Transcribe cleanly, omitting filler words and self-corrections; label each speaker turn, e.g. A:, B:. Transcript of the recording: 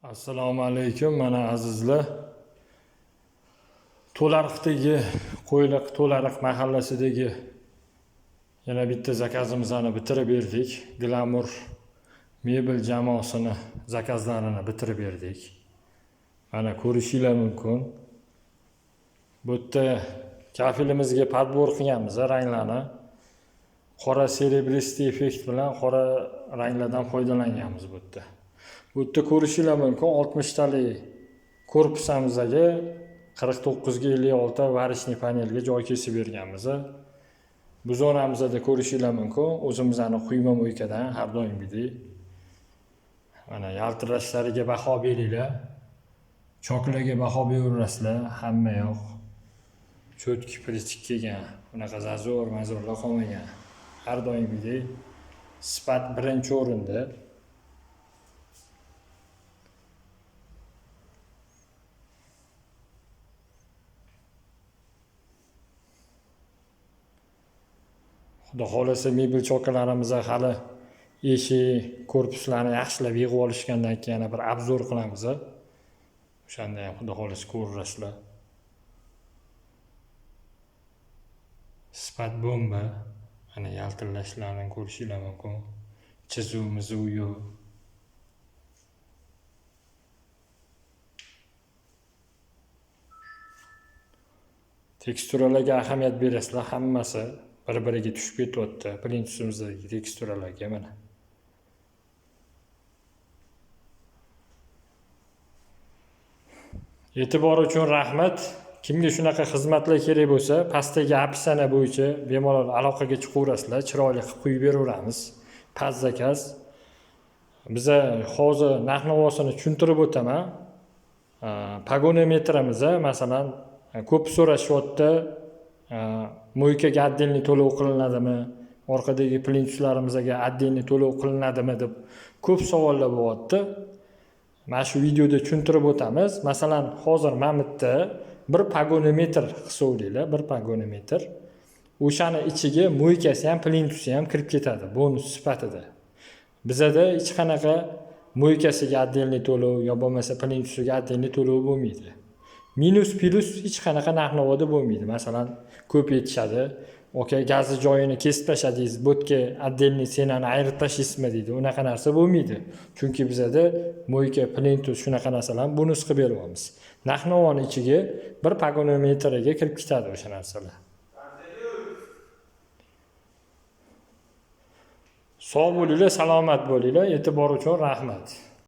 A: Assalomu alaykum, mana azizlar. To'lariqdagi Qo'yliq To'lariq mahallasidagi yana bitta zakazimizni bitirib berdik. Glamour mebel jamoasini zakazlarini bitirib berdik. Mana ko'rishinglar mumkin. Bu yerda kafilimizga podbor qilganmiz ranglarni. Qora serебристый effekt bilan qora ranglardan foydalanganmiz bu yerda. Bu yerda ko'rishinglar mumkin 60 talik korpusamizga 49 ga 56 varishniy panelga joy kesib berganmiz. Bu zonamizda ko'rishinglar mumkin, o'zimizning quyma mo'ykadan har doimgidek. Mana yaltirashlariga baho beringlar. Choklarga baho beraverasizlar, hamma yoq cho'tki pritik kelgan. Bunaqa mazorlar qolmagan. Har doimgidek sifat birinchi o'rinda. Xudo xolasa mebel chokalarimiz hali eshik, korpuslarni yaxshilab yig'ib olishgandan keyin yana bir obzor qilamiz. O'shanda ham xudo xolasa ko'rasizlar. Sifat bomba. Mana yaltirlashlarini ko'rishinglar mumkin. Chizuv yo'q. Teksturalarga ahamiyat berasizlar, hammasi bir-biriga tushib ketyapti. Plintusimizdagi teksturalarga mana. E'tibor uchun rahmat. Kimga shunaqa xizmatlar kerak bo'lsa, pastdagi opsiya bo'yicha bemalol aloqaga chiqaverasizlar, chiroyli qilib qo'yib beraveramiz. Past zakaz. Biza hozir narx-navosini tushuntirib o'taman. Pagonometrimiz, masalan, ko'p so'rashyapti. Mo'ykaga отдельный to'lov qilinadimi? Orqadagi plintuslarimizga отдельный to'lov qilinadimi deb ko'p savollar bo'lyapti. Mana shu videoda tushuntirib o'tamiz. Masalan, hozir mana bu yerda bir pagonometr hisoblanglar, bir pagonometr. O'shani ichiga mo'ykasi ham, plintusi ham kirib ketadi bonus sifatida. Bizada hech qanaqa mo'ykasiga отдельный to'lov yo bo'lmasa plintusiga отдельный to'lov bo'lmaydi. Minus plus hech qanaqa narx-navoda bo'lmaydi. Masalan, ko'p aytishadi, "Okay, gazni joyini kesib tashladingiz, bo'tga отдельный senani ayirib tashlaysizmi?" deydi. Unaqa narsa bo'lmaydi. Chunki bizada mo'yka, plintus shunaqa narsalarni bonus qilib beryapmiz. Narx-navoni ichiga bir pagonometrga kirib ketadi o'sha narsalar. Sog' bo'linglar, salomat bo'linglar. E'tibor uchun rahmat.